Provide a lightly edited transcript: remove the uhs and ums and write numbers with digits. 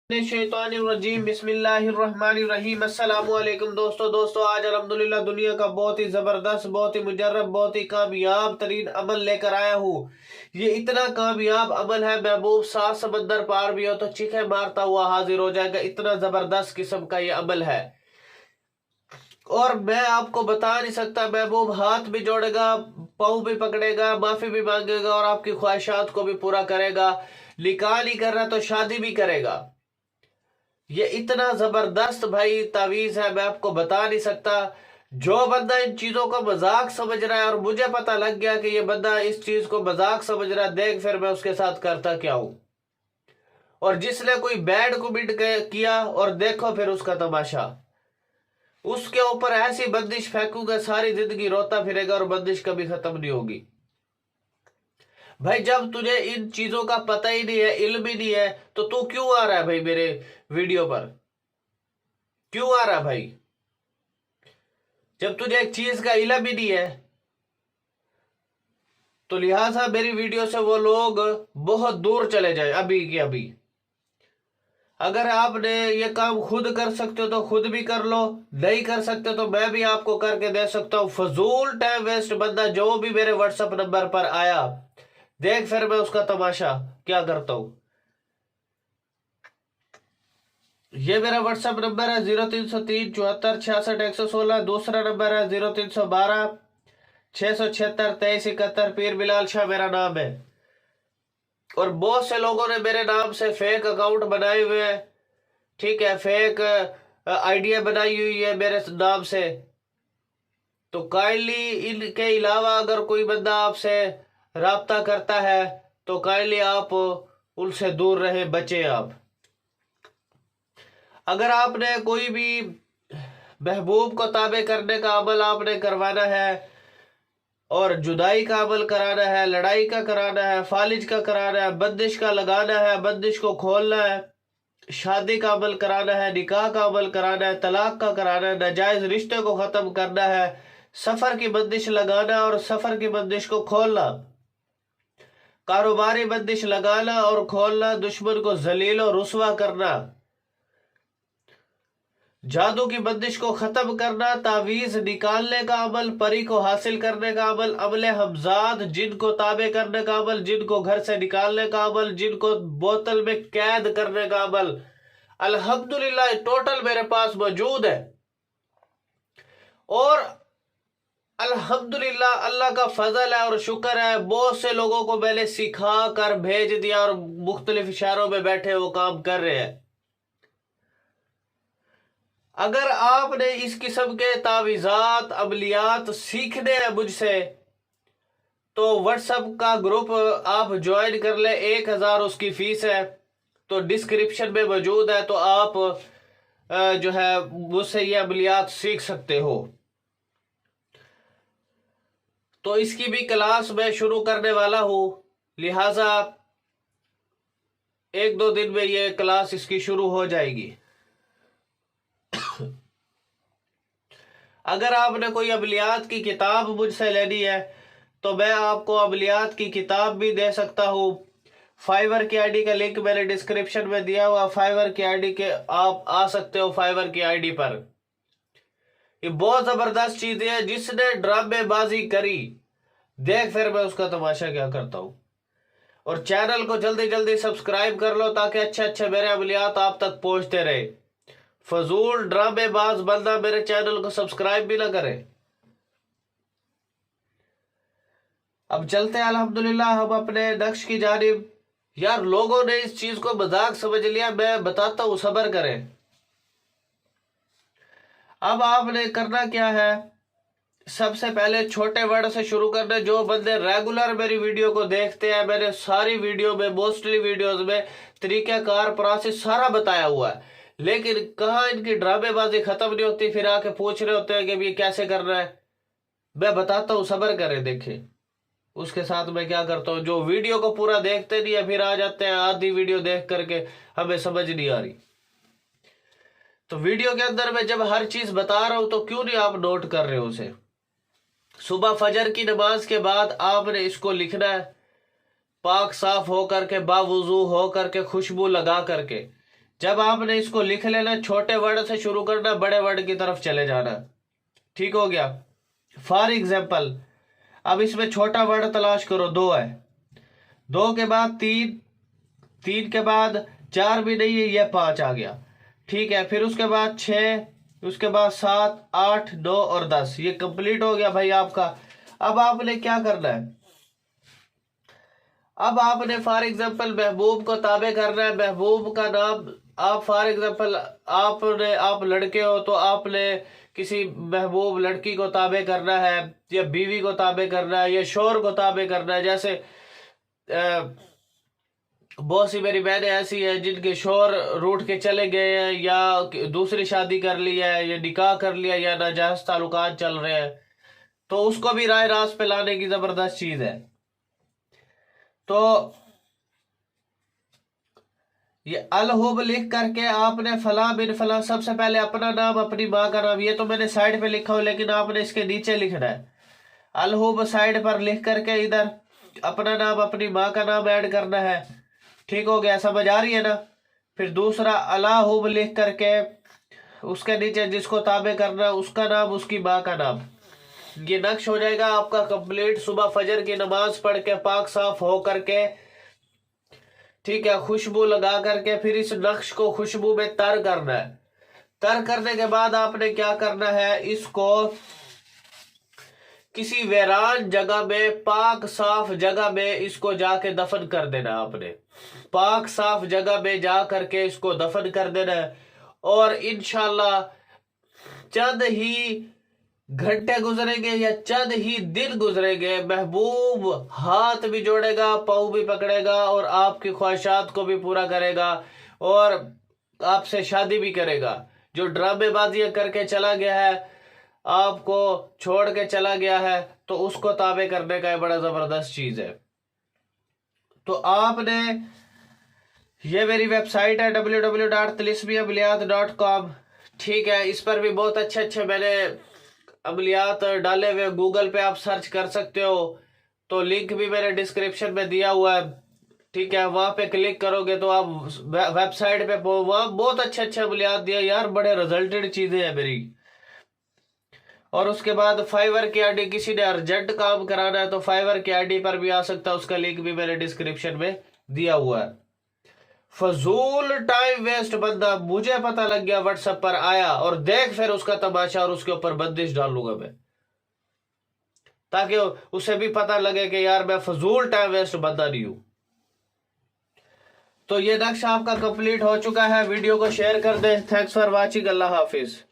शैतानिर्रजीम बिस्मिल्लाहिर्रहमानिर्रहीम। अस्सलाम वालेकुम दोस्तों आज अल्हम्दुलिल्लाह दुनिया का बहुत ही ज़बरदस्त, बहुत ही मुजर्रब, बहुत ही कामयाब तरीन अमल लेकर आया हूँ। ये इतना कामयाब अमल है, महबूब सात समंदर पार भी हो तो चीखे मारता हुआ हाजिर हो जाएगा। इतना ज़बरदस्त किस्म का ये अमल है और मैं आपको बता नहीं सकता। महबूब हाथ भी जोड़ेगा, पाँव भी पकड़ेगा, माफ़ी भी मांगेगा और आपकी ख्वाहिशात को भी पूरा करेगा। निकाह नहीं कर रहा तो शादी भी करेगा। ये इतना जबरदस्त भाई तावीज है, मैं आपको बता नहीं सकता। जो बंदा इन चीजों को मजाक समझ रहा है, और मुझे पता लग गया कि ये बंदा इस चीज को मजाक समझ रहा है, देख फिर मैं उसके साथ करता क्या हूं। और जिसने कोई बैड कमेंट किया और देखो फिर उसका तमाशा, उसके ऊपर ऐसी बंदिश फेंकूंगा, सारी जिंदगी रोता फिरेगा और बंदिश कभी खत्म नहीं होगी। भाई जब तुझे इन चीजों का पता ही नहीं है, इल्म ही नहीं है, तो तू क्यों आ रहा है भाई मेरे वीडियो पर? क्यों आ रहा है भाई? जब तुझे एक चीज का इल्म ही नहीं है तो लिहाजा मेरी वीडियो से वो लोग बहुत दूर चले जाए अभी के अभी। अगर आपने ये काम खुद कर सकते हो तो खुद भी कर लो, नहीं कर सकते तो मैं भी आपको करके दे सकता हूँ। फजूल टाइम वेस्ट बंदा जो भी मेरे व्हाट्सएप नंबर पर आया, देख फिर मैं उसका तमाशा क्या करता हूं। ये मेरा व्हाट्सएप नंबर है 0303 74 66 116। दूसरा नंबर है 0312 676 2371। पीर बिलाल शाह मेरा नाम है। और बहुत से लोगों ने मेरे नाम से फेक अकाउंट बनाए हुए हैं, ठीक है, फेक आइडिया बनाई हुई है मेरे नाम से। तो काइंडली इनके अलावा अगर कोई बंदा आपसे राब्ता करता है तो काइंडली आप उनसे दूर रहे, बचे आप। अगर आपने कोई भी महबूब को ताबे करने का अमल आपने करवाना है, और जुदाई का अमल कराना है, लड़ाई का कराना है, फालिज का कराना है, बंदिश का लगाना है, बंदिश को खोलना है, शादी का अमल कराना है, निकाह का अमल कराना है, तलाक का कराना है, नाजायज रिश्ते को खत्म करना है, सफर की बंदिश लगाना और सफर की बंदिश को खोलना, कारोबारी बंदिश लगाना और खोलना, दुश्मन को जलील और रुसवा करना, जादू की बंदिश को खत्म करना, तावीज निकालने का अमल, परी को हासिल करने का अमल, अमले हमजाद, जिनको ताबे करने का अमल, जिनको घर से निकालने का अमल, जिनको बोतल में कैद करने का अमल, अल्हम्दुलिल्लाह टोटल मेरे पास मौजूद है। और अल्हम्दुलिल्लाह अल्लाह का फजल है और शुक्र है, बहुत से लोगों को मैंने सिखा कर भेज दिया और मुख्तलिफ शहरों में बैठे वो काम कर रहे हैं। अगर आपने इस किस्म के तावीज़ात अमलियात सीखने हैं मुझसे तो व्हाट्सएप का ग्रुप आप ज्वाइन कर ले, 1000 उसकी फीस है, तो डिस्क्रिप्शन में मौजूद है, तो आप जो है मुझसे ये अमलियात सीख सकते हो। तो इसकी भी क्लास मैं शुरू करने वाला हूँ, लिहाजा 1-2 दिन में ये क्लास इसकी शुरू हो जाएगी। अगर आपने कोई अमलियात की किताब मुझसे लेनी है तो मैं आपको अमलियात की किताब भी दे सकता हूँ। फाइवर की आईडी का लिंक मैंने डिस्क्रिप्शन में दिया हुआ, फाइवर की आईडी के आप आ सकते हो। फाइवर की आईडी पर ये बहुत जबरदस्त चीजें हैं। जिसने ड्रामेबाजी करी, देख फिर मैं उसका तमाशा क्या करता हूँ। और चैनल को जल्दी जल्दी सब्सक्राइब कर लो ताकि अच्छे अच्छे मेरे अमलियात आप तक पहुंचते रहे। फजूल ड्रामेबाज बंदा मेरे चैनल को सब्सक्राइब भी ना करे। अब चलते हैं अल्हम्दुलिल्लाह हम अपने नक्श की जानिब। यार लोगों ने इस चीज को मजाक समझ लिया, मैं बताता हूं, सब्र करें। अब आपने करना क्या है, सबसे पहले छोटे वर्ड से शुरू करना। जो बंदे रेगुलर मेरी वीडियो को देखते हैं, मैंने सारी वीडियो में, मोस्टली वीडियोस में तरीकाकार प्रोसेस सारा बताया हुआ है, लेकिन कहाँ इनकी ड्रामेबाजी खत्म नहीं होती, फिर आके पूछ रहे होते हैं कि ये कैसे करना है। मैं बताता हूँ, सब्र करें। देखें उसके साथ मैं क्या करता हूँ, जो वीडियो को पूरा देखते नहीं है फिर आ जाते हैं आधी वीडियो देख करके, हमें समझ नहीं आ रही। तो वीडियो के अंदर मैं जब हर चीज बता रहा हूं तो क्यों नहीं आप नोट कर रहे हो उसे। सुबह फजर की नमाज के बाद आपने इसको लिखना है, पाक साफ हो करके, बावुजू हो करके, खुशबू लगा करके। जब आपने इसको लिख लेना, छोटे वर्ड से शुरू करना, बड़े वर्ड की तरफ चले जाना। ठीक हो गया। फॉर एग्जाम्पल, अब इसमें छोटा वर्ड तलाश करो, 2 है, 2 के बाद 3, 3 के बाद 4 भी नहीं है, ये 5 आ गया। ठीक है, फिर उसके बाद 6, उसके बाद 7, 8, 9 और 10, ये कंप्लीट हो गया भाई आपका। अब आपने क्या करना है, अब आपने फॉर एग्जाम्पल महबूब को ताबे करना है। महबूब का नाम, आप फॉर एग्जाम्पल आप लड़के हो तो आपने किसी महबूब लड़की को ताबे करना है, या बीवी को ताबे करना है, या शोहर को ताबे करना है। जैसे बहुत सी मेरी बहनें ऐसी हैं जिनके शोहर रूठ के चले गए हैं, या दूसरी शादी कर ली है, या निकाह कर लिया, या नाजायज ताल्लुकात चल रहे हैं, तो उसको भी राय रास्त पे लाने की जबरदस्त चीज है। तो ये अलहुब लिख करके आपने फला बिन फला, सबसे पहले अपना नाम, अपनी माँ का नाम, ये तो मैंने साइड पे लिखा हो, लेकिन आपने इसके नीचे लिखना है। अलहुब साइड पर लिख करके इधर अपना नाम, अपनी माँ का नाम ऐड करना है। ठीक हो गया, समझ आ रही है ना। फिर दूसरा अलाहुब लिख करके उसके नीचे जिसको ताबे करना, उसका नाम, उसकी माँ का नाम। ये नक्श हो जाएगा आपका कंप्लीट। सुबह फजर की नमाज पढ़ के पाक साफ हो करके, ठीक है, खुशबू लगा करके, फिर इस नक्श को खुशबू में तर करना है। तर करने के बाद आपने क्या करना है, इसको किसी वीरान जगह में, पाक साफ जगह में इसको जाके दफन कर देना। आपने पाक साफ जगह में जा करके इसको दफन कर देना है। और इंशाल्लाह चंद ही घंटे गुजरेंगे या चंद ही दिन गुजरेंगे, महबूब हाथ भी जोड़ेगा, पाँव भी पकड़ेगा, और आपकी ख्वाहिशात को भी पूरा करेगा, और आपसे शादी भी करेगा। जो ड्रामेबाजियां करके चला गया है, आपको छोड़ के चला गया है, तो उसको ताबे करने का बड़ा जबरदस्त चीज है। तो आपने, ये मेरी वेबसाइट है www.tilismiamaliyat.com। ठीक है, इस पर भी बहुत अच्छे अच्छे मैंने अमलियात डाले हुए, गूगल पे आप सर्च कर सकते हो, तो लिंक भी मैंने डिस्क्रिप्शन में दिया हुआ है। ठीक है, वहां पे क्लिक करोगे तो आप वेबसाइट पे, वहां बहुत अच्छे अच्छे अमलियात दिया यार, बड़े रिजल्टेड चीजें हैं मेरी। और उसके बाद फाइवर की आईडी, किसी ने अर्जेंट काम कराना है तो फाइवर की आईडी पर भी आ सकता है, उसका लिंक भी मैंने डिस्क्रिप्शन में दिया हुआ है। फजूल टाइम वेस्ट बंदा, मुझे पता लग गया, व्हाट्सएप पर आया, और देख फिर उसका तमाशा, और उसके ऊपर बंदिश डालूंगा मैं, ताकि उसे भी पता लगे कि यार मैं फजूल टाइम वेस्ट बंदा नहीं हूं। तो ये नक्शा आपका कंप्लीट हो चुका है। वीडियो को शेयर कर दे। Thanks for watching. Allah Hafiz.